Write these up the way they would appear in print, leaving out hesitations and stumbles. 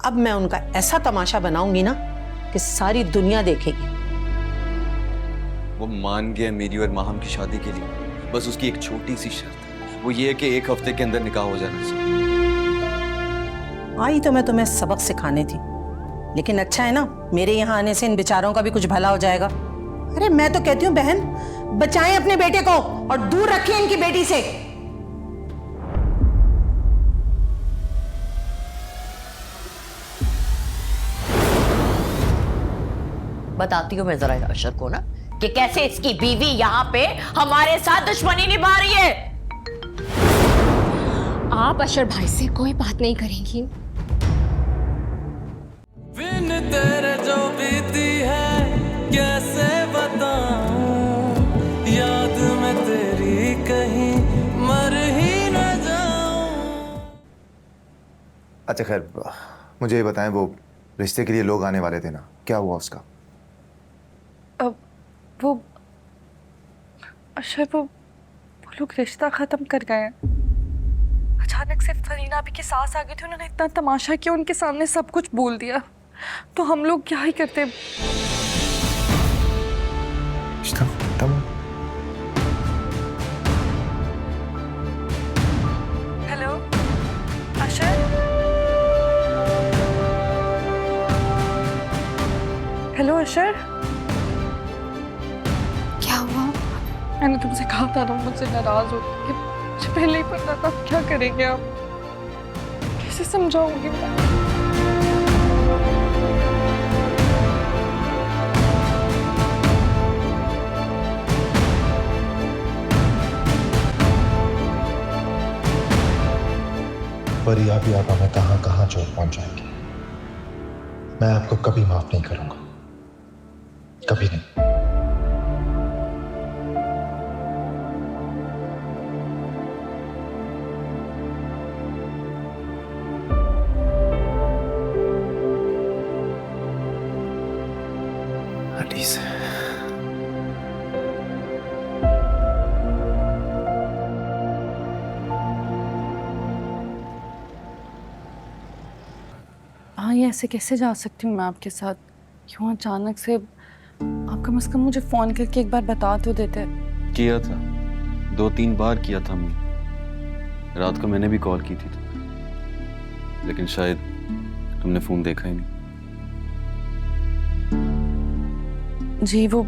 अब मैं उनका ऐसा तमाशा बनाऊंगी ना कि सारी दुनिया देखेगी। वो मान गया मेरी और माहम की शादी के लिए, बस उसकी एक छोटी सी शर्त है, वो ये है कि 1 हफ्ते के अंदर निकाह हो जाना चाहिए। आई तो मैं तुम्हें सबक सिखाने थी, लेकिन अच्छा है ना, मेरे यहाँ आने से इन बेचारों का भी कुछ भला हो जाएगा। अरे मैं तो कहती हूँ बहन, बचाएं अपने बेटे को और दूर रखें इनकी बेटी से। बताती हूँ मैं जरा अशर को ना कि कैसे इसकी बीवी यहाँ पे हमारे साथ दुश्मनी निभा रही है। आप अशर भाई से कोई बात नहीं करेंगी। बिन तेरे जो बीती है कैसे बताऊं, याद में तेरी कहीं मर ही न जाऊं। अच्छा खैर, मुझे ये बताएं, वो रिश्ते के लिए लोग आने वाले थे ना, क्या हुआ उसका? वो अशर, वो लोग रिश्ता खत्म कर गए हैं। अचानक से फरीना अभी की सास आ गई थी, उन्होंने इतना तमाशा किया, उनके सामने सब कुछ बोल दिया, तो हम लोग क्या ही करते। रिश्ता खत्म? हेलो अशर, हेलो अशर, क्या हुआ? मैंने तुमसे कहा था ना मुझसे नाराज हो कि मुझे पहले ही पता था। क्या करेंगे आप? कैसे समझाऊंगी मैं? परी आप ही आप हमें कहां कहां चोट पहुंचाएंगे। मैं आपको कभी माफ नहीं करूंगा, कभी नहीं। प्लीज। हाँ, ये ऐसे कैसे जा सकती हूँ मैं आपके साथ? क्यों अचानक से? आप कम से कम मुझे फोन करके एक बार बता तो देते। किया था, 2-3 बार किया था हमने। रात को मैंने भी कॉल की थी, लेकिन शायद तुमने फोन देखा ही नहीं। जी, वो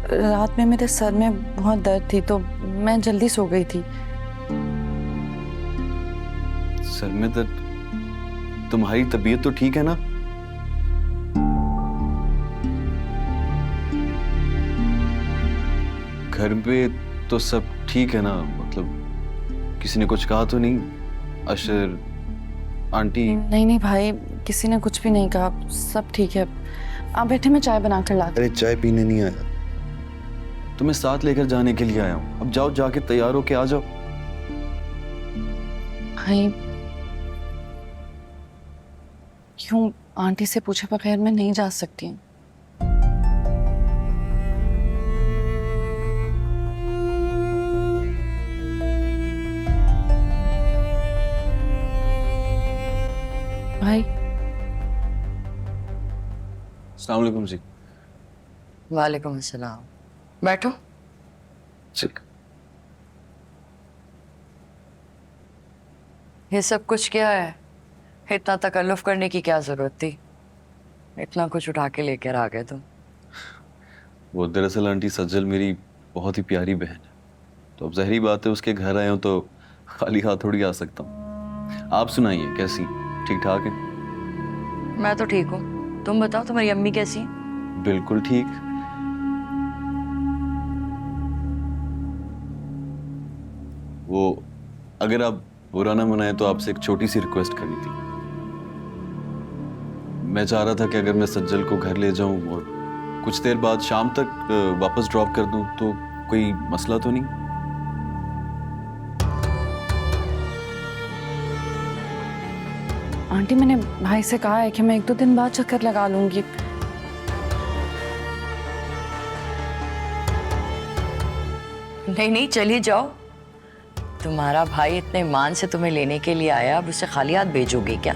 रात में मेरे सर में बहुत दर्द थी तो मैं जल्दी सो गई थी। सर में दर्द? तुम्हारी तबीयत तो ठीक है ना? घर पे तो सब ठीक है ना? मतलब किसी ने कुछ कहा तो नहीं? अशर, आंटी? नहीं भाई, किसी ने कुछ भी नहीं कहा, सब ठीक है। आप बैठे, मैं चाय बना कर लाती। अरे चाय पीने नहीं आया, तुम्हें साथ लेकर जाने के लिए आया हूँ। अब जाओ, जाके तैयार होके आ जाओ। भाई क्यों? आंटी से पूछे बगैर मैं नहीं जा सकती। भाई। अस्सलाम वालेकुम जी। वालेकुम अस्सलाम। बैठो। ठीक। ये सब कुछ क्या है? इतना तकल्लुफ करने की क्या जरूरत थी? इतना कुछ उठा के लेकर आ गए तुम। वो दरअसल आंटी सज्जल मेरी बहुत ही प्यारी बहन है, तो अब ज़ाहिरी बात है उसके घर आए हो तो खाली हाथ थोड़ी आ सकता हूँ। आप सुनाइए, कैसी? ठीक ठाक है? मैं तो ठीक हूँ, तुम बताओ तुम्हारी अम्मी कैसी है? बिल्कुल ठीक। वो अगर आप बुरा ना मनाए तो आपसे एक छोटी सी रिक्वेस्ट करनी थी। मैं चाह रहा था कि अगर मैं सज्जल को घर ले जाऊं और कुछ देर बाद शाम तक वापस ड्रॉप कर दूं तो कोई मसला तो नहीं? आंटी, मैंने भाई से कहा है कि मैं 1-2 दिन बाद चक्कर लगा लूंगी। नहीं, चली जाओ। तुम्हारा भाई इतने मान से तुम्हें लेने के लिए आया, अब उसे खाली हाथ भेजोगे क्या?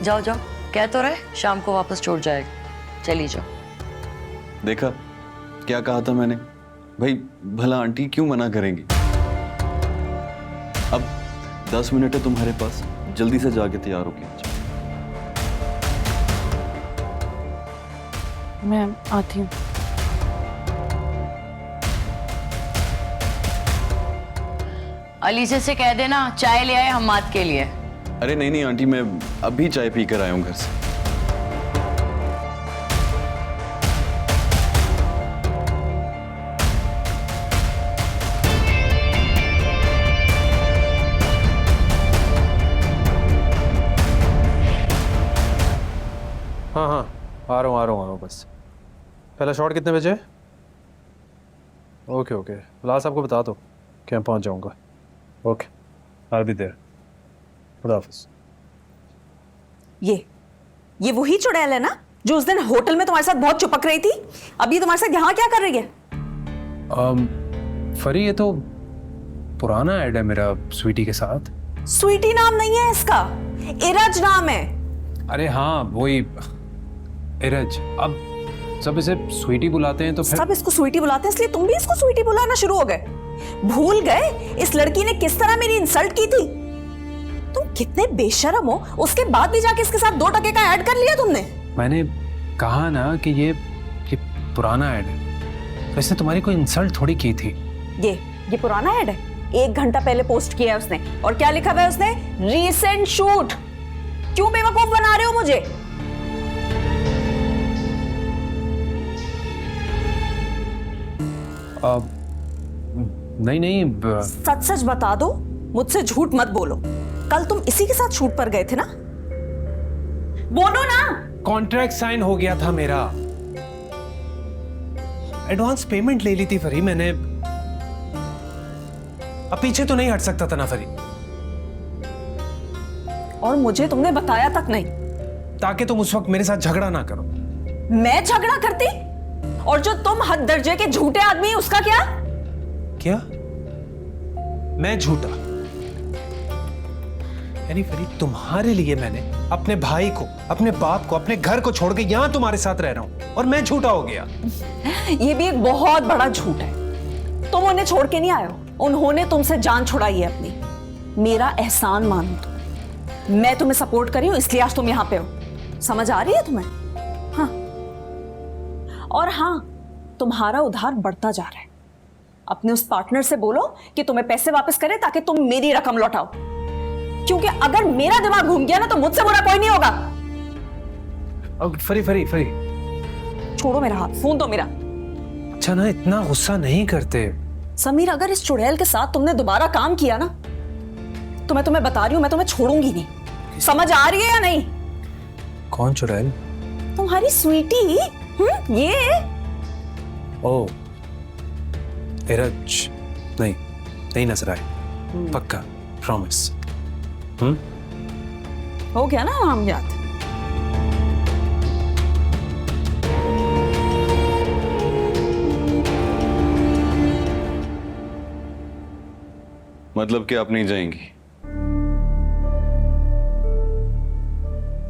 जाओ जाओ, कह तो रहे शाम को वापस छोड़ जाएगा, चली जाओ। देखा क्या कहा था मैंने? भाई भला आंटी क्यों मना करेंगी? अब 10 मिनट है तुम्हारे पास, जल्दी से जाके तैयार होके आ जाओ। मैं आती हूँ। अलीसे से कह देना चाय ले आए हम्माद के लिए। अरे नहीं नहीं आंटी, मैं अभी चाय पी कर आया हूँ घर से। हाँ हाँ, आ रहा हूँ बस। पहला शॉट कितने बजे? ओके ओके, लास्ट आपको बता दो कि मैं पहुँच जाऊँगा। Okay, I'll be there। खुदा हाफिज़। ये वही चुड़ैल है ना जो उस दिन होटल में तुम्हारे साथ बहुत चिपक रही थी? अब ये तुम्हारे साथ यहाँ क्या कर रही है? फरी, ये तो पुराना ऐड है मेरा स्वीटी के साथ। स्वीटी नाम नहीं है इसका, इरज नाम है। अरे हाँ वही इरज। अब सब इसे स्वीटी बुलाते हैं तो फिर सब इसको स्वीटी बुलाते हैं, इसलिए तुम भी इसको स्वीटी बुलाना शुरू हो गए। भूल गए इस लड़की ने किस तरह मेरी इंसल्ट की थी? तुम कितने बेशर्म हो, उसके बाद भी जाके इसके साथ 2 टके का ऐड कर लिया तुमने। मैंने कहा ना कि ये पुराना ऐड है, वैसे तुम्हारी कोई इंसल्ट थोड़ी की थी। ये पुराना ऐड है, 1 घंटा पहले पोस्ट किया है उसने, और क्या लिखा हुआ है उसने? Recent shoot. क्यों बेवकूफ बना रहे हो मुझे? नहीं सच सच बता दो, मुझसे झूठ मत बोलो। कल तुम इसी के साथ शूट पर गए थे ना? बोलो ना। कॉन्ट्रैक्ट साइन हो गया था मेरा, एडवांस पेमेंट ले ली थी फरी मैंने। अब पीछे तो नहीं हट सकता था ना फरी। और मुझे तुमने बताया तक नहीं, ताकि तुम उस वक्त मेरे साथ झगड़ा ना करो। मैं झगड़ा करती? और जो तुम हद दर्जे के झूठे आदमी, उसका क्या? मैं झूठा? यानी फरी, तुम्हारे लिए मैंने अपने भाई को, अपने बाप को, अपने घर को छोड़ के यहां तुम्हारे साथ रह रहा हूं, और मैं झूठा हो गया? ये भी एक बहुत बड़ा झूठ है। तुम उन्हें छोड़ के नहीं आए हो, उन्होंने तुमसे जान छुड़ाई है अपनी। मेरा एहसान मानो तुम। मैं तुम्हें सपोर्ट कर रही हूं, इसलिए आज तुम यहां पे हो। समझ आ रही है तुम्हें? हाँ। और हाँ, तुम्हारा उधार बढ़ता जा रहा है। अपने उस पार्टनर से बोलो कि तुम्हें पैसे वापस करे, ताकि तुम मेरी रकम लौटाओ। क्योंकि अगर मेरा दिमाग घूम गया ना, तो मुझसे बुरा कोई नहीं होगा। फरी फरी फरी, छोड़ो मेरा हाथ, फोन दो मेरा। अच्छा ना, इतना गुस्सा नहीं करते। समीर, अगर इस चुड़ैल के साथ तुमने दोबारा काम किया ना, तो मैं तुम्हें बता रही हूं, मैं तुम्हें छोड़ूंगी नहीं। समझ आ रही है या नहीं? कौन चुड़ैल? तुम्हारी स्वीटी। ये ओ इरज। नहीं नजर आए, पक्का, प्रॉमिस। हो गया ना नाम याद? मतलब कि आप नहीं जाएंगी?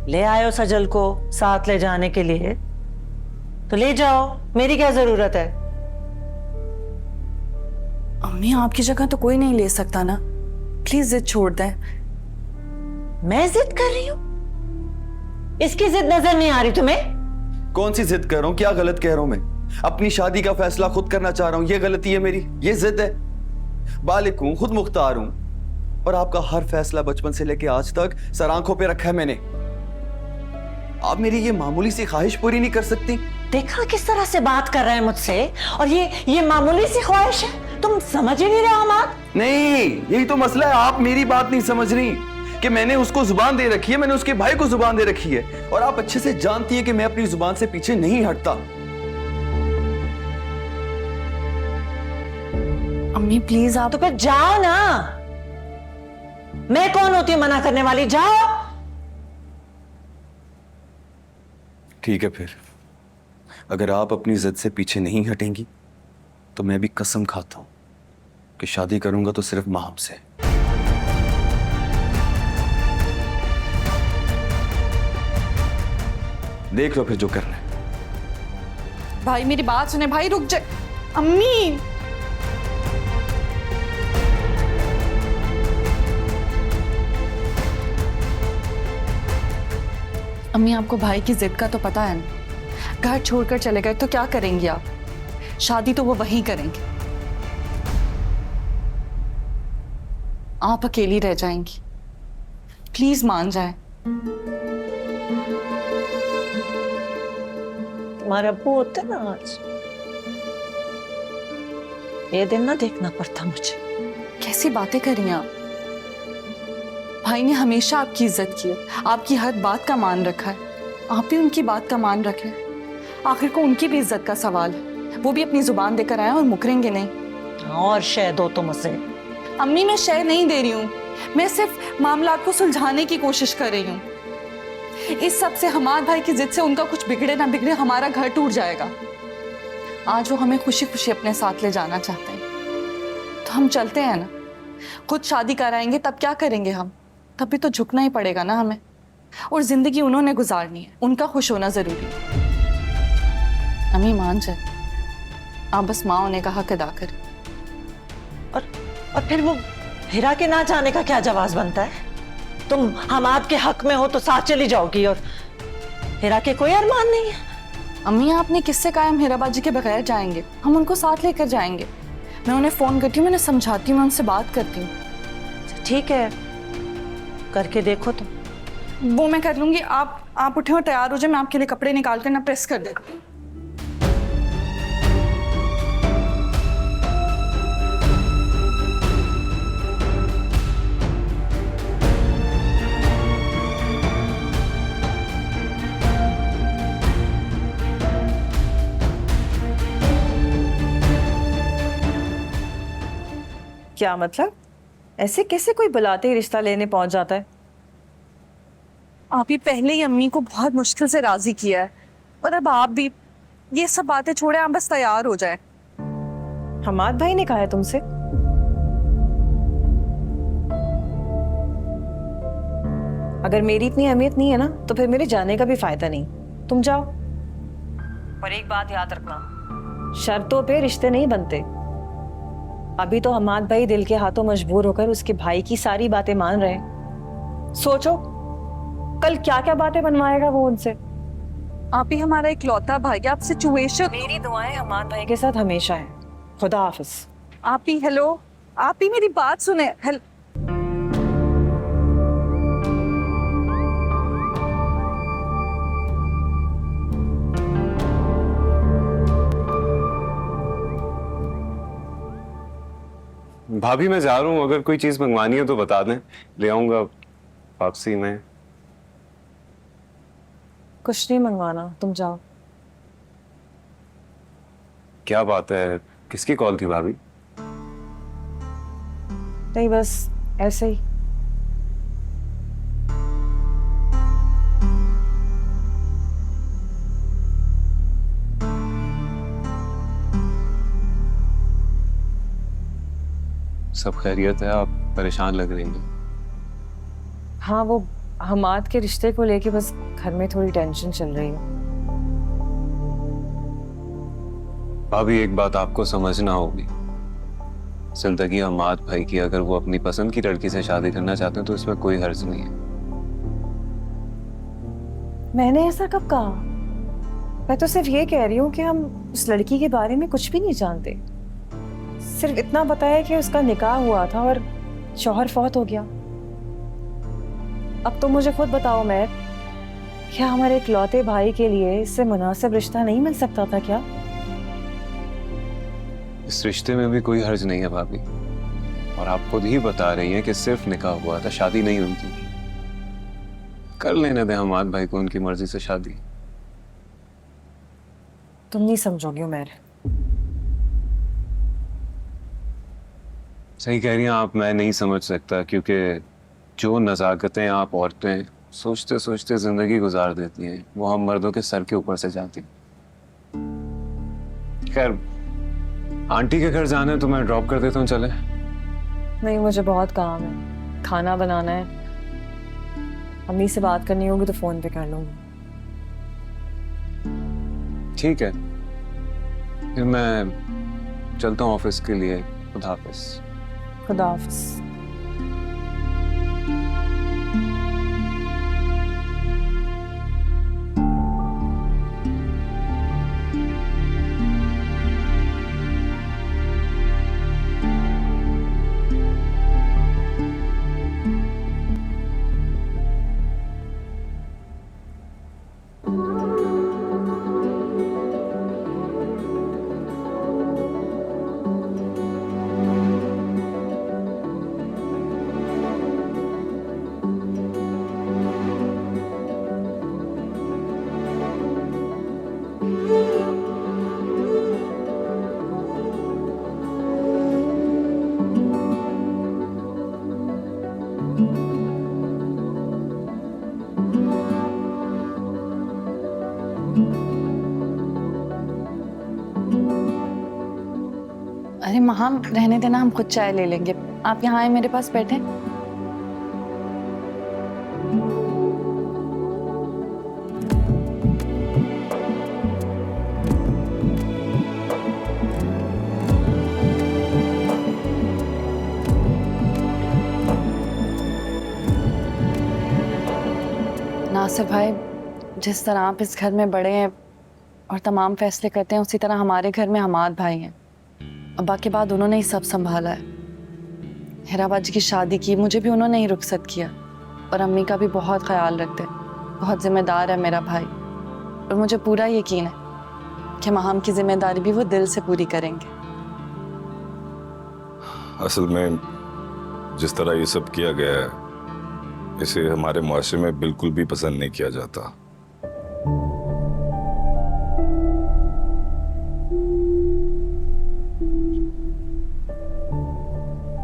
ले आयो सजल को साथ ले जाने के लिए, तो ले जाओ, मेरी क्या जरूरत है? अम्मी, आपकी जगह तो कोई नहीं ले सकता ना, प्लीज जिद छोड़ दें। मैं जिद कर रही हूँ? इसकी जिद नजर नहीं आ रही तुम्हें? कौन सी जिद कर रहा हूँ? क्या गलत कह रहा हूं मैं? अपनी शादी का फैसला खुद करना चाह रहा हूं, ये गलती है मेरी? ये जिद है? बालिक हूं, खुद मुख्तार हूं, और आपका हर फैसला बचपन से लेके आज तक सर आंखों पे रखा है मैंने। आप मेरी ये मामूली सी ख्वाहिश पूरी नहीं कर सकती? देखा किस तरह से बात कर रहे हैं मुझसे, और ये मामूली सी ख्वाहिश है? तुम समझ ही नहीं रहे हमाद। नहीं, यही तो मसला है, आप मेरी बात नहीं समझ रही कि मैंने उसको जुबान दे रखी है, मैंने उसके भाई को जुबान दे रखी है, और आप अच्छे से जानती है कि मैं अपनी जुबान से पीछे नहीं हटता। अम्मी प्लीज आप तो फिर जाओ ना, मैं कौन होती हूं मना करने वाली? जाओ। ठीक है, फिर अगर आप अपनी जिद से पीछे नहीं हटेंगी तो मैं भी कसम खाता हूं कि शादी करूंगा तो सिर्फ माहम से। देख लो फिर जो करना है। भाई मेरी बात सुने, भाई रुक जा। अम्मी अम्मी आपको भाई की जिद का तो पता है ना, घर छोड़कर चले गए तो क्या करेंगी आप? शादी तो वो वहीं करेंगे, आप अकेली रह जाएंगी। प्लीज मान जाए। तुम्हारे अब्बू होते ना आज, ये दिन ना देखना पड़ता मुझे। कैसी बातें कर रही हैं आप? भाई ने हमेशा आपकी इज्जत की है, आपकी हर बात का मान रखा है, आप भी उनकी बात का मान रखें। आखिर को उनकी भी इज्जत का सवाल है, वो भी अपनी जुबान देकर आए और मुकरेंगे नहीं। और शह दो तुम उसे। अम्मी मैं शय नहीं दे रही हूँ, मैं सिर्फ मामला को सुलझाने की कोशिश कर रही हूँ। इस सब से हमारे भाई की जिद से उनका कुछ बिगड़े ना बिगड़े हमारा घर टूट जाएगा। आज वो हमें खुशी खुशी अपने साथ ले जाना चाहते हैं, तो हम चलते हैं ना। खुद शादी कराएंगे तब क्या करेंगे हम? तब भी तो झुकना ही पड़ेगा ना हमें। और जिंदगी उन्होंने गुजारनी है, उनका खुश होना जरूरी है। अम्मी मान जाए, आप बस माँ होने का हक अदा करें। और फिर वो हिरा के ना जाने का क्या जवाब बनता है? तुम हम आपके हक में हो तो साथ चली जाओगी, और हिरा के कोई अरमान नहीं है। अम्मी आपने किससे कहा हम हीराबाजी के बगैर जाएंगे? हम उनको साथ लेकर जाएंगे। मैं उन्हें फोन करती हूँ, मैंने समझाती हूँ, मैं उनसे बात करती हूँ। ठीक है, करके देखो तुम। वो मैं कर लूंगी। आप उठे और तैयार हो जाए, मैं आपके लिए कपड़े निकाल कर ना प्रेस कर देती हूँ। क्या मतलब? ऐसे कैसे कोई बुलाते ही रिश्ता लेने पहुंच जाता है? आप ही पहले ही अम्मी को बहुत मुश्किल से राजी किया है, और अब आप भी ये सब बातें छोड़े, आप बस तैयार हो जाए। हमाद भाई ने कहा है तुमसे? अगर मेरी इतनी अहमियत नहीं है ना, तो फिर मेरे जाने का भी फायदा नहीं। तुम जाओ। पर एक बात याद रखना, शर्तों पे रिश्ते नहीं बनते। अभी तो हमाद भाई दिल के हाथों मजबूर होकर उसके भाई की सारी बातें मान रहे हैं। सोचो कल क्या क्या बातें बनवाएगा वो उनसे। आप ही हमारा इकलौता भाई, आप सिचुएशन। मेरी दुआएं हमाद भाई के साथ हमेशा है। खुदा हाफिज। आप ही हेलो, आप ही मेरी बात सुने। भाभी मैं जा रहा हूँ, अगर कोई चीज मंगवानी है तो बता दें, ले आऊंगा वापसी में। कुछ नहीं मंगवाना, तुम जाओ। क्या बात है, किसकी कॉल थी भाभी? नहीं बस ऐसे ही। सब खैरियत है? आप परेशान लग रही हैं। हाँ, वो हमाद के रिश्ते को लेके बस घर में थोड़ी टेंशन चल रही है। भाभी एक बात आपको समझना होगी, जिंदगी हमाद भाई की, अगर वो अपनी पसंद की लड़की से शादी करना चाहते हैं तो इसमें कोई हर्ज नहीं है। मैंने ऐसा कब कहा? मैं तो सिर्फ ये कह रही हूँ कि हम उस लड़की के बारे में कुछ भी नहीं जानते। सिर्फ इतना बताया कि उसका निकाह हुआ था और शौहर फौत हो गया। अब तो मुझे खुद बताओ मैं, क्या हमारे इकलौते भाई के लिए इससे मुनासिब रिश्ता नहीं मिल सकता था क्या? इस रिश्ते में भी कोई हर्ज नहीं है भाभी, और आप खुद ही बता रही हैं कि सिर्फ निकाह हुआ था, शादी नहीं हुई थी। कर लेने दें हमाद भाई को उनकी मर्जी से शादी। तुम नहीं समझोगे उमैर। सही कह रही हैं आप, मैं नहीं समझ सकता, क्योंकि जो नज़ाकतें आप औरतें सोचते सोचते जिंदगी गुजार देती हैं, वो हम मर्दों के सर के ऊपर से जाती। खैर, आंटी के घर जाना है तो मैं ड्रॉप कर देता हूँ, चले? नहीं, मुझे बहुत काम है, खाना बनाना है, अम्मी से बात करनी होगी तो फोन पे कर लूंगी। ठीक है, फिर मैं चलता हूँ ऑफिस के लिए। खुदा हाफिज। खुदा हाफिज। अरे महाम, रहने देना, हम खुद चाय ले लेंगे। आप यहाँ आए, मेरे पास बैठे। नासिर भाई, जिस तरह आप इस घर में बड़े हैं और तमाम फैसले करते हैं, उसी तरह हमारे घर में हमाद भाई हैं। अब्बा के बाद उन्होंने ही सब संभाला है। हेराबाजी की शादी की, मुझे भी उन्होंने ही रुखसत किया, और अम्मी का भी बहुत ख्याल रखते हैं। बहुत जिम्मेदार है मेरा भाई, और मुझे पूरा यकीन है कि महाम की जिम्मेदारी भी वो दिल से पूरी करेंगे। असल में जिस तरह ये सब किया गया है, इसे हमारे मुआशरे में बिल्कुल भी पसंद नहीं किया जाता।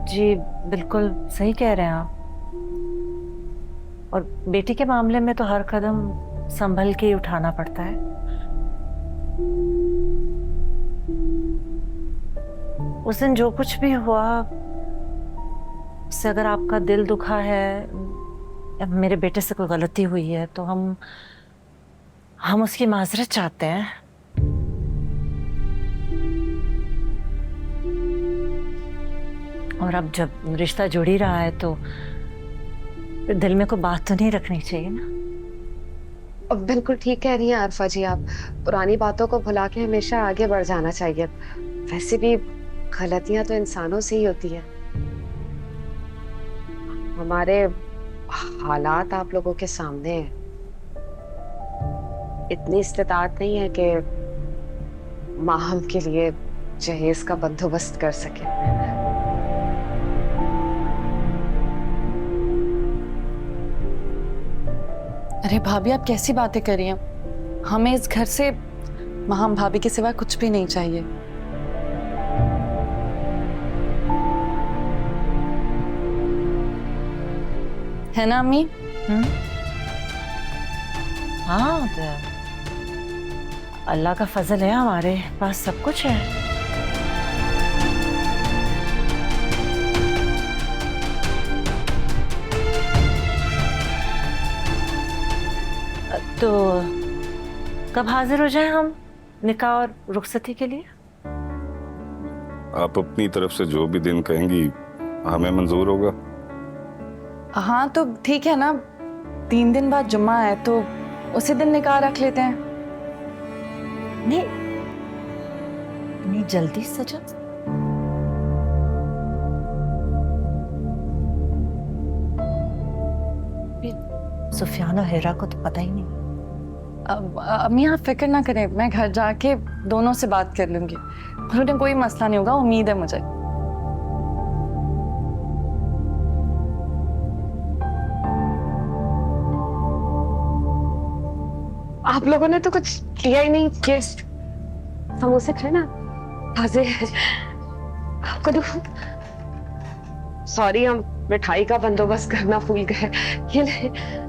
जी बिल्कुल सही कह रहे हैं आप। और बेटी के मामले में तो हर कदम संभल के ही उठाना पड़ता है। उस दिन जो कुछ भी हुआ, उससे अगर आपका दिल दुखा है या मेरे बेटे से कोई गलती हुई है, तो हम उसकी माजरत चाहते हैं। और अब जब रिश्ता जुड़ ही रहा है, तो दिल में कोई बात तो नहीं रखनी चाहिए ना। अब बिल्कुल ठीक कह रही हैं आरफा जी आप। पुरानी बातों को भुला के हमेशा आगे बढ़ जाना चाहिए। वैसे भी गलतियां तो इंसानों से ही होती हैं। हमारे हालात आप लोगों के सामने हैं। इतनी इस्तेताअत नहीं है कि माहम के लिए जहेज का बंदोबस्त कर सके। अरे भाभी, आप कैसी बातें कर रही हैं? हमें इस घर से महाम भाभी के सिवा कुछ भी नहीं चाहिए। है ना अम्मी? हाँ, तो अल्लाह का फजल है, हमारे पास सब कुछ है। तो कब हाजिर हो जाएं हम निकाह और रुखसती के लिए? आप अपनी तरफ से जो भी दिन कहेंगी हमें मंजूर होगा। हाँ तो ठीक है ना, 3 दिन बाद जुम्मा है, तो उसी दिन निकाह रख लेते हैं। नहीं, इतनी जल्दी सजा? सुफियान और हेरा को तो पता ही नहीं। अम्मी आप फिक्र ना करें, मैं घर जाके दोनों से बात कर लूंगी। उन्हें कोई मसला नहीं होगा, उम्मीद है मुझे। आप लोगों ने तो कुछ किया ही नहीं। ये समोसे खाए ना, ताजे आपको तो। सॉरी, हम मिठाई का बंदोबस्त करना भूल गए। ये ले।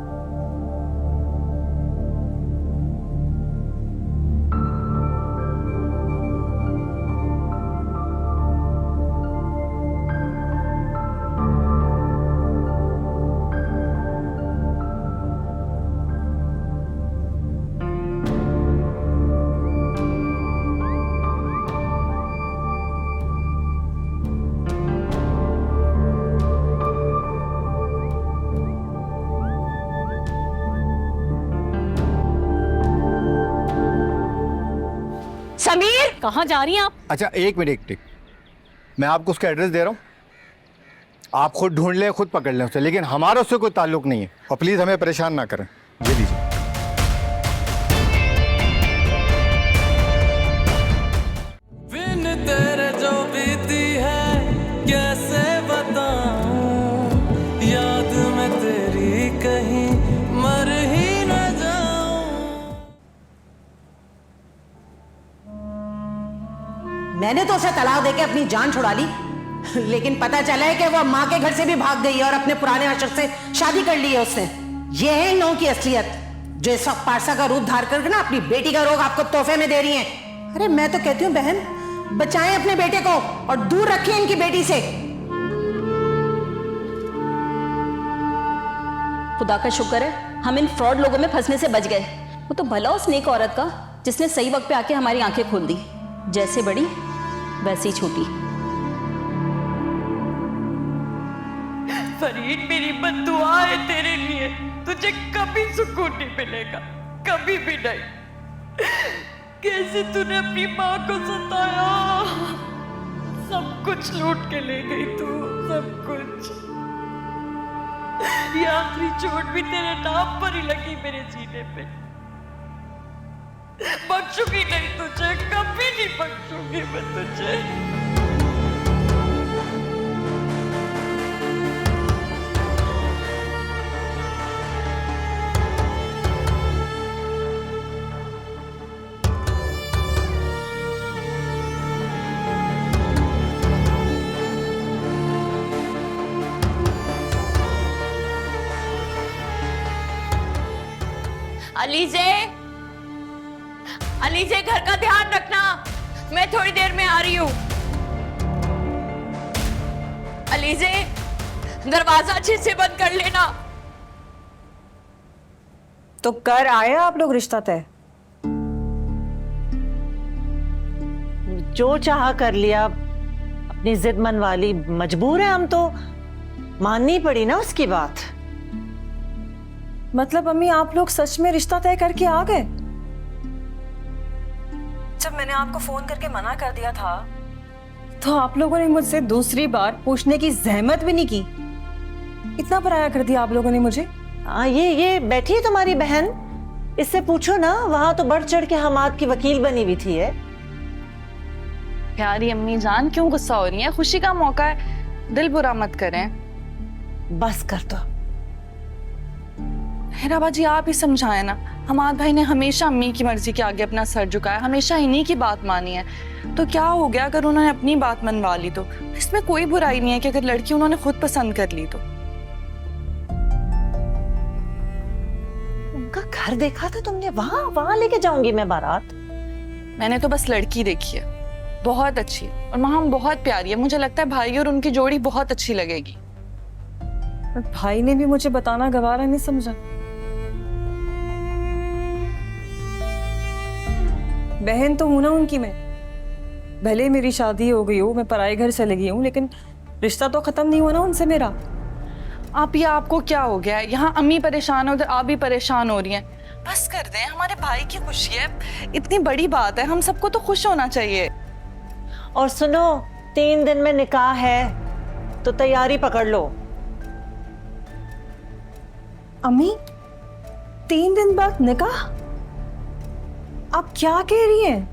कहाँ जा रही हैं आप? अच्छा एक मिनट, मैं आपको उसका एड्रेस दे रहा हूँ, आप खुद ढूंढ लें, खुद पकड़ लें उसे, लेकिन हमारा उससे कोई ताल्लुक नहीं है। और प्लीज़ हमें परेशान ना करें। ये लीजिए। बिन तेरे जो बीती है कैसे बताऊं, याद में तेरी कहीं मर ही न जाऊं। मैंने तो उसे तलाक देके अपनी जान छुड़ा ली, लेकिन पता चला है कि वो माँ के घर से भी भाग गई है और अपने पुराने आशिक से शादी कर ली है उसने। ये है इन लोगों की असलियत, जो इस वक्त पारसा का रूप धार करके ना अपनी बेटी का रोग आपको तोहफे में दे रही हैं। अरे मैं तो कहती हूँ बहन, बचाएं अपने बेटे को और दूर रखें इनकी बेटी से। खुदा का शुक्र है हम इन फ्रॉड लोगों में फंसने से बच गए। वो तो भला उस नेक औरत का जिसने सही वक्त पे आके हमारी आंखें खोल दी। जैसे बड़ी वैसे ही छोटी। फरीद, मेरी बद्दुआ है तेरे लिए, तुझे कभी सुकून नहीं मिलेगा, कभी भी नहीं। कैसे तूने अपनी माँ को सताया, सब कुछ लूट के ले गई तू, सब कुछ। ये आखिरी चोट भी तेरे नाम पर ही लगी मेरे सीने पे। बख्शूंगी नहीं तुझे, कभी नहीं बख्शूंगी मैं तुझे। अलीजे, घर का ध्यान रखना, मैं थोड़ी देर में आ रही हूँ। अलीजे, दरवाजा अच्छे से बंद कर लेना। तो कर आए आप लोग रिश्ता तय? जो चाहा कर लिया, अपनी जिद मनवा ली, मजबूर है हम तो, माननी पड़ी ना उसकी बात। मतलब अम्मी आप लोग सच में रिश्ता तय करके आ गए? जब मैंने आपको फोन करके मना कर दिया था तो आप लोगों ने मुझसे दूसरी बार पूछने की जहमत भी नहीं की। इतना पराया कर दिया आप लोगों ने मुझे। हाँ, ये बैठी है तुम्हारी बहन, इससे पूछो ना, वहां तो बढ़ चढ़ के हमाद की वकील बनी हुई थी। है प्यारी अम्मी जान, क्यों गुस्सा हो रही है? खुशी का मौका है, दिल बुरा मत करें। बस कर दो। हेरा बाजी आप ही समझाएं ना। हमाद भाई ने हमेशा अम्मी की मर्जी के आगे अपना सर झुकाया, हमेशा इन्हीं की बात मानी है। तो क्या हो गया अगर उन्होंने अपनी बात मनवा ली? तो इसमें कोई बुराई नहीं है कि अगर लड़की उन्होंने खुद पसंद कर ली तो। उनका घर देखा था तुमने? वहां लेके जाऊंगी मैं बारात। मैंने तो बस लड़की देखी है, बहुत अच्छी है और मां बहुत प्यारी है। मुझे लगता है भाई और उनकी जोड़ी बहुत अच्छी लगेगी। पर भाई ने भी मुझे बताना गवारा नहीं समझा। बहन तो हूं ना उनकी मैं, भले मेरी शादी हो गई हो, मैं पराए घर चले गई हूँ, लेकिन रिश्ता तो खत्म नहीं हुआ ना उनसे मेरा। आप ये आपको क्या हो गया है? यहाँ अम्मी परेशान है, उधर आप भी परेशान हो रही हैं। बस कर दें, हमारे भाई की खुशी है, इतनी बड़ी बात है, हम सबको तो खुश होना चाहिए। और सुनो, 3 दिन में निकाह है तो तैयारी पकड़ लो। अम्मी 3 दिन बाद निकाह? आप क्या कह रही हैं?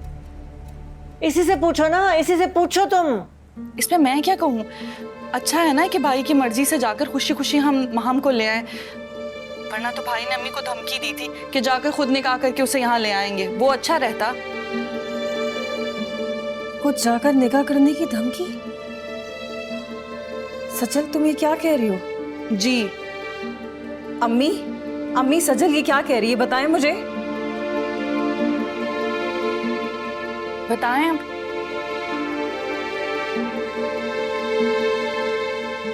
इसी से पूछो ना, इसी से पूछो तुम। इसमें मैं क्या कहूँ? अच्छा है ना कि भाई की मर्जी से जाकर खुशी खुशी हम को ले आए, वरना तो भाई ने अम्मी को धमकी दी थी कि जाकर खुद निकाह करके उसे यहाँ ले आएंगे। वो अच्छा रहता। खुद जाकर निकाह करने की धमकी? सजल तुम ये क्या कह रही हो? जी अम्मी सजल ये क्या कह रही है, बताएं मुझे। बताएं आप।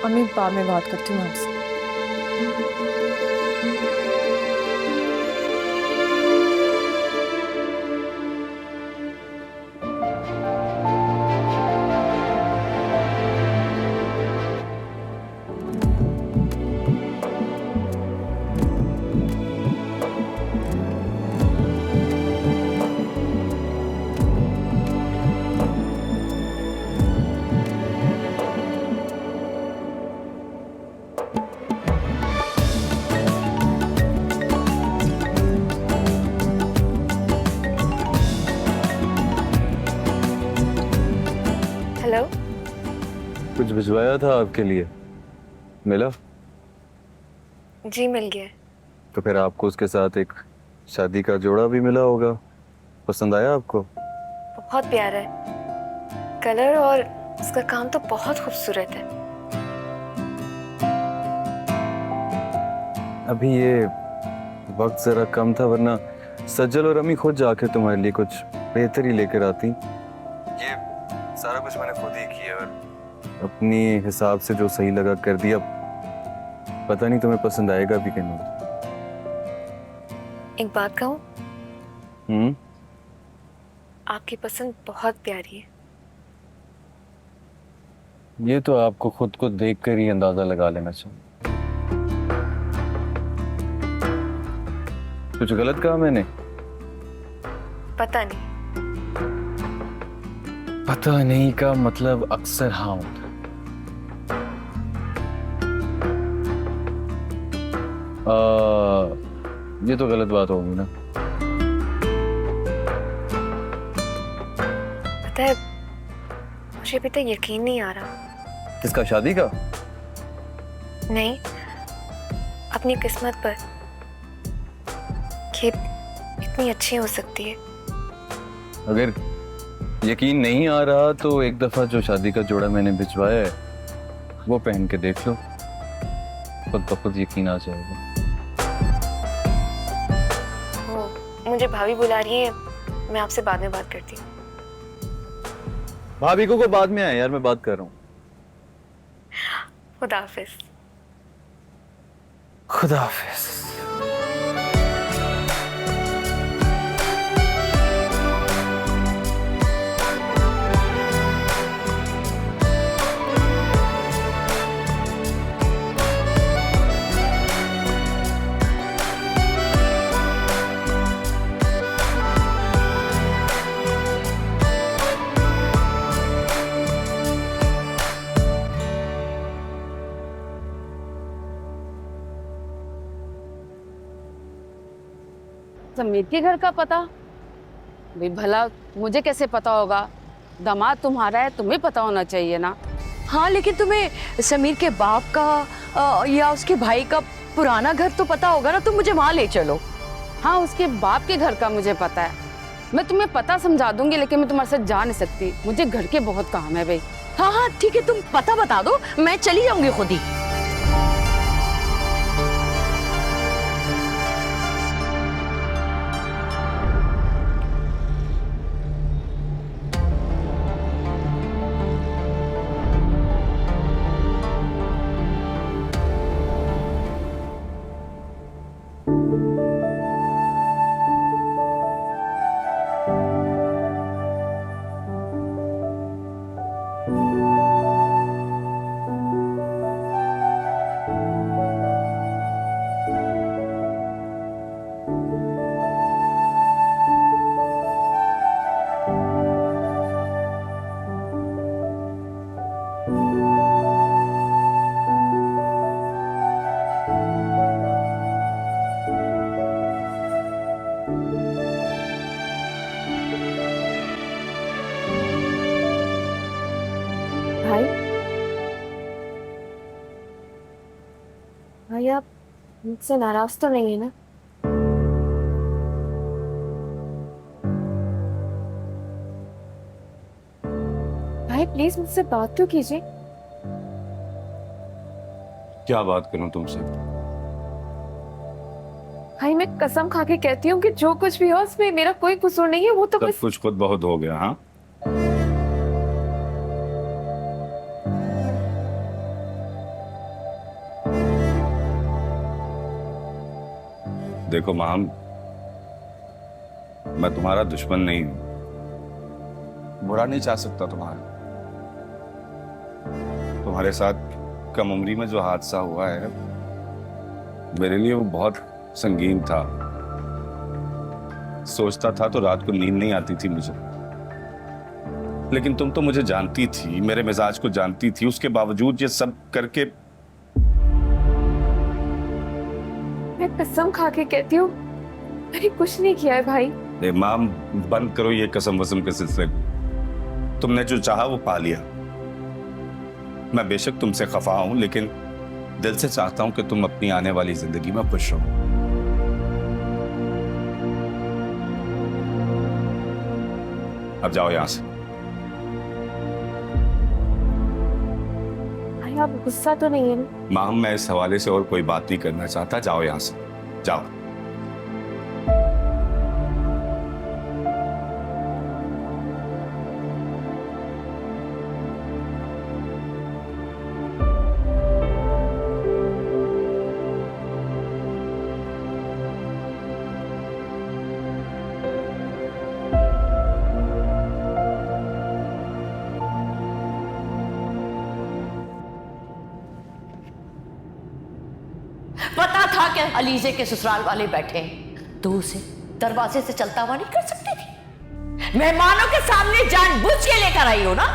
अम्मी बाद में बात करती हूँ आपसे। कुछ भिजवाया था आपके लिए, मिला? जी मिल गया। तो फिर आपको उसके साथ एक शादी का जोड़ा भी मिला होगा, पसंद आया आपको? बहुत प्यारा है, कलर और उसका काम तो बहुत खूबसूरत है। अभी ये वक्त जरा कम था, वरना सज्जल और अम्मी खुद जाके तुम्हारे लिए कुछ बेहतर ही लेकर आती। ये सारा कुछ मैंने खुद ही किया और अपनी हिसाब से जो सही लगा कर दिया। पता नहीं तुम्हें पसंद आएगा भी कि नहीं। एक बात कहूं, आपकी पसंद बहुत प्यारी है। ये तो आपको खुद को देखकर ही अंदाजा लगा लेना चाहिए। कुछ गलत कहा मैंने? पता नहीं। पता नहीं का मतलब अक्सर हाँ होता है। ये तो गलत बात होगी ना। पता है, मुझे अभी तक यकीन नहीं आ रहा। किसका, शादी का? नहीं, अपनी किस्मत पर कि इतनी अच्छी हो सकती है। अगर यकीन नहीं आ रहा तो एक दफा जो शादी का जोड़ा मैंने भिजवाया है वो पहन के देख लो, खुद ब खुद यकीन आ जाएगा। मुझे भाभी बुला रही है, मैं आपसे बाद में बात करती हूँ। भाभी को बाद में आए यार, मैं बात कर रहा हूँ। खुदा हाफिज। खुदा हाफिज। समीर के घर का पता भाई, भला मुझे कैसे पता होगा? दामाद तुम्हारा है, तुम्हें पता होना चाहिए ना। हाँ, लेकिन तुम्हें समीर के बाप का या उसके भाई का पुराना घर तो पता होगा ना, तुम मुझे वहां ले चलो। हाँ, उसके बाप के घर का मुझे पता है, मैं तुम्हें पता समझा दूंगी, लेकिन मैं तुम्हारे साथ जा नहीं सकती, मुझे घर के बहुत काम है भाई। हाँ हाँ ठीक है, तुम पता बता दो, मैं चली जाऊंगी खुद ही। भाई, आप मुझसे नाराज तो नहीं है ना? भाई प्लीज मुझसे बात तो कीजिए। क्या बात करूं तुमसे? भाई मैं कसम खा के कहती हूँ कि जो कुछ भी हो उसमें मेरा कोई कसूर नहीं है, वो तो सब कुछ खुद बहुत हो गया। हाँ, देखो माम, मैं तुम्हारा दुश्मन नहीं हूं, बुरा नहीं चाह सकता तुम्हारे साथ कम उम्री में जो हादसा हुआ है मेरे लिए वो बहुत संगीन था। सोचता था तो रात को नींद नहीं आती थी मुझे, लेकिन तुम तो मुझे जानती थी, मेरे मिजाज को जानती थी, उसके बावजूद ये सब करके। मैं कसम खा के कहती हूँ मैंने कुछ नहीं किया है भाई। माम बंद करो ये कसम वसम के सिलसिले, तुमने जो चाहा वो पा लिया। मैं बेशक तुमसे खफा हूं, लेकिन दिल से चाहता हूं कि तुम अपनी आने वाली जिंदगी में खुश रहो। अब जाओ यहां से। भाई आप गुस्सा तो नहीं है ना? माम, मैं इस हवाले से और कोई बात नहीं करना चाहता। जाओ यहां से, जाओ। पता था कि अलीजे के ससुराल वाले बैठे हैं, तो उसे दरवाजे से चलता हुआ नहीं कर सकती थी? मेहमानों के सामने जानबूझ के लेकर आई हो ना?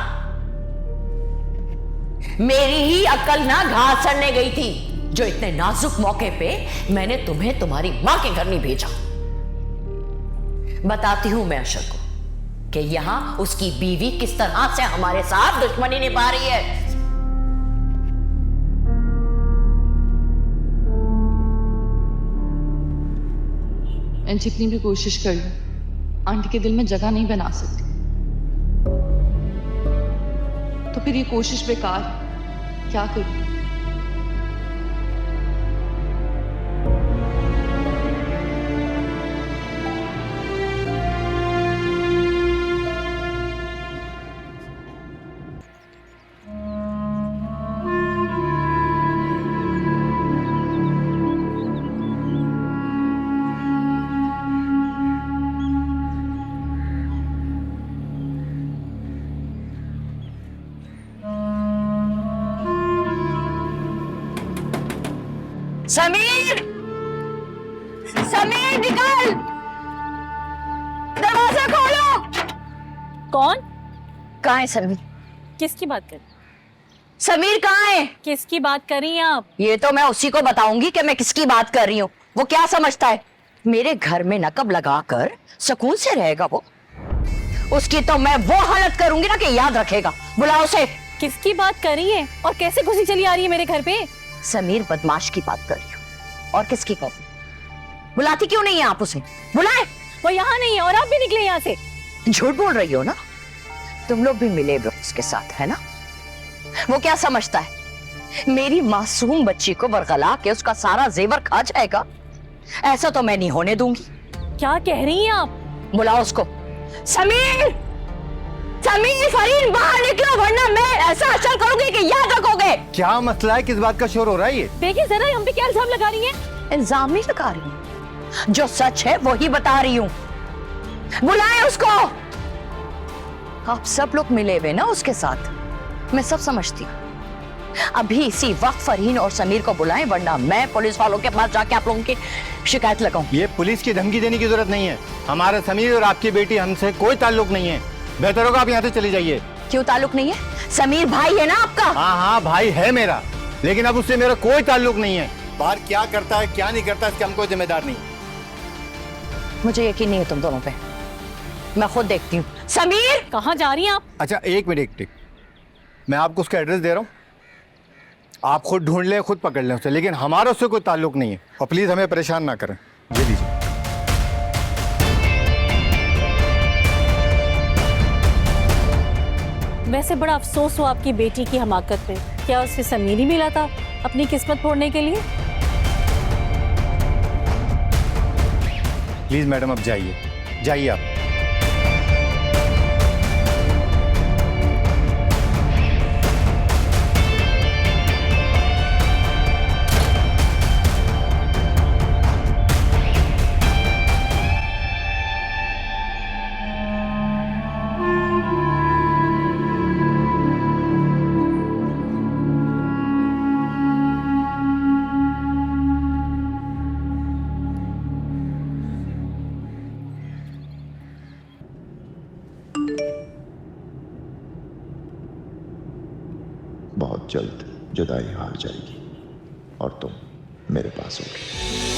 मेरी ही अकल ना घास चढ़ने गई थी, जो इतने नाजुक मौके पे मैंने तुम्हें तुम्हारी मां के घर नहीं भेजा। बताती हूं मैं अशर को कि यहां उसकी बीवी किस तरह से हमारे साथ दुश्मनी निभा रही है। मैं जितनी भी कोशिश कर लूं, आंटी के दिल में जगह नहीं बना सकती। तो फिर ये कोशिश बेकार है। क्या करूं? समीर! समीर निकल! दरवाजा खोलो! कौन? कहाँ है समीर? किसकी बात कर? समीर कहाँ है? किसकी बात कर रही हैं आप? ये तो मैं उसी को बताऊंगी कि मैं किसकी बात कर रही हूँ। वो क्या समझता है मेरे घर में नकब लगाकर सुकून से रहेगा वो? उसकी तो मैं वो हालत करूंगी ना कि याद रखेगा। बुलाओ उसे। किसकी बात कर रही है और कैसे घुसी चली आ रही है मेरे घर पे? समीर बदमाश की बात कर रही हूँ। और किसकी कहो? बुलाती क्यों नहीं है आप उसे? बुलाए। वो यहाँ नहीं है और आप भी निकले यहाँ से। झूठ बोल रही हो ना? तुम लोग भी मिले हुए उसके साथ, है ना? वो क्या समझता है मेरी मासूम बच्ची को बरगला के उसका सारा जेवर खा जाएगा? ऐसा तो मैं नहीं होने दूंगी। क्या कह रही हैं आप? बुलाओ उसको। समीर! समीर! फरीन बाहर निकलो वरना मैं ऐसा असर करूंगी कि याद रखोगे। क्या मसला है? किस बात का शोर हो रहा है ये? देखिए जरा हम पे क्या इल्जाम लगा रही हैं? इल्जाम नहीं लगा रही हूं, जो सच है वही बता रही हूं। बुलाए उसको। आप सब लोग मिले हुए ना उसके साथ, मैं सब समझती हूँ। अभी इसी वक्त फरहीन और समीर को बुलाएं वरना मैं पुलिस वालों के पास जाके आप लोगों की शिकायत लगाऊं। ये पुलिस की धमकी देने की जरूरत नहीं है। हमारा समीर और आपकी बेटी हमसे कोई ताल्लुक नहीं है। बेहतर होगा आप यहाँ से चली जाइए। क्यों ताल्लुक नहीं है? समीर भाई है ना आपका? हाँ हाँ भाई है मेरा, लेकिन अब उससे मेरा कोई ताल्लुक नहीं है। बाहर क्या करता है क्या नहीं करता इसका हम कोई जिम्मेदार नहीं। मुझे यकीन नहीं है तुम दोनों पे, मैं खुद देखती हूँ। समीर! कहाँ जा रही हैं आप? अच्छा एक मिनट, मैं आपको उसका एड्रेस दे रहा हूँ, आप खुद ढूंढ लें, खुद पकड़ लें उसे, लेकिन हमारा उससे कोई ताल्लुक नहीं है। और प्लीज हमें परेशान ना करें। ये लीजिए। वैसे बड़ा अफसोस हुआ आपकी बेटी की हमाकत पे। क्या उसे समीर ही मिला था अपनी किस्मत फोड़ने के लिए? प्लीज मैडम अब जाइए, जाइए आप। बहुत जल्द जुदाई हार जाएगी और तुम मेरे पास होगी।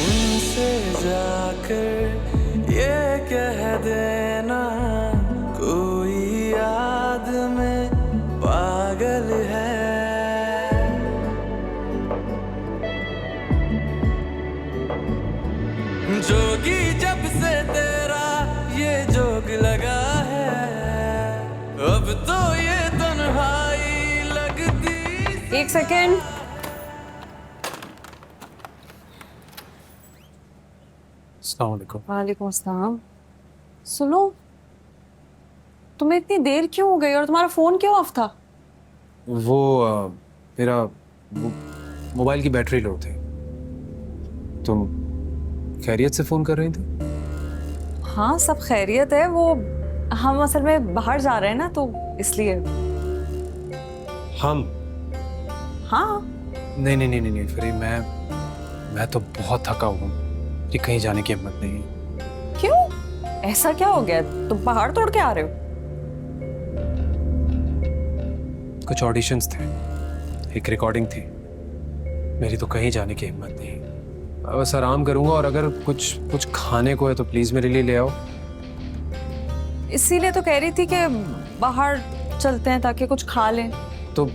उनसे जाकर ये कह देना कोई याद में पागल है। एक सेकेंड। अस्सलाम वालेकुम। वालेकुम अस्सलाम। सुनो, तुम्हें इतनी देर क्यों हो गई और तुम्हारा फोन क्यों ऑफ था? वो मेरा मोबाइल की बैटरी लो थी। तुम खैरियत से फोन कर रही थी? हाँ, सब खैरियत है। वो हम असल में बाहर जा रहे हैं ना, तो इसलिए। हम? हाँ। नहीं नहीं नहीं नहीं फिर मैं तो बहुत थका हुआ हूँ। ये कहीं जाने की हिम्मत नहीं है। क्यों? ऐसा क्या हो गया? तुम पहाड़ तोड़ के आ रहे हो? कुछ ऑडिशंस थे, एक रिकॉर्डिंग थी। मेरी तो कहीं जाने की हिम्मत नहीं। बस आराम करूंगा, और अगर कुछ खाने को है तो प्लीज मेरे लिए ले आओ। इसीलिए तो कह रही थी कि बाहर चलते हैं ताकि कुछ खा लें। तो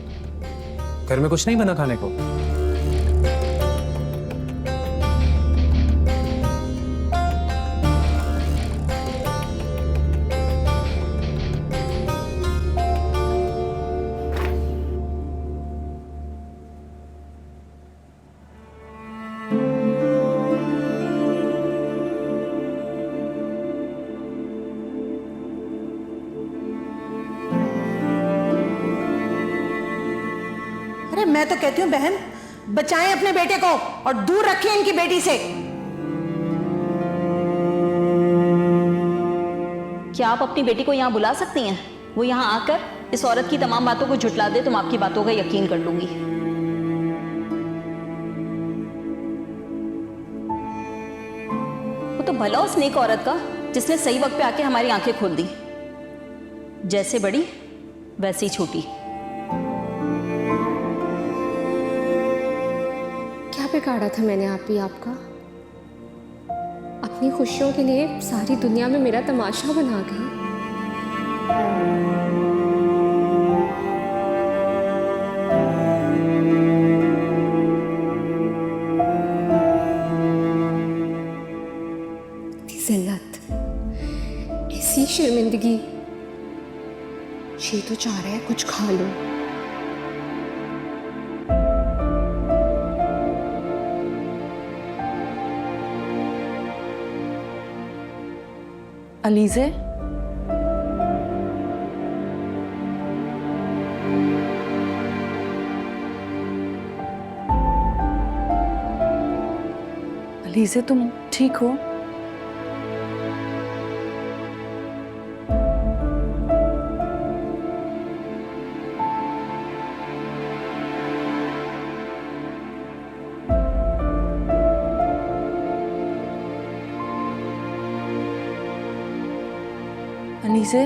घर में कुछ नहीं बना खाने को? अरे मैं तो कहती हूँ बहन, बचाएं अपने बेटे को और दूर रखें इनकी बेटी से। क्या आप अपनी बेटी को यहाँ बुला सकती हैं? वो यहाँ आकर इस औरत की तमाम बातों को झुटला दे तो मैं आपकी बातों का यकीन कर लूंगी। वो तो भला उस नेक औरत का जिसने सही वक्त पे आके हमारी आंखें खोल दी। जैसे बड़ी वैसी छोटी। क्या बिगाड़ा था मैंने आपका? अपनी खुशियों के लिए सारी दुनिया में मेरा तमाशा बना गई। जिल्लत, ऐसी शर्मिंदगी। ये तो चाह रहा है कुछ खा लो। अलीज़े, अलीज़े तुम ठीक हो? अलीज़े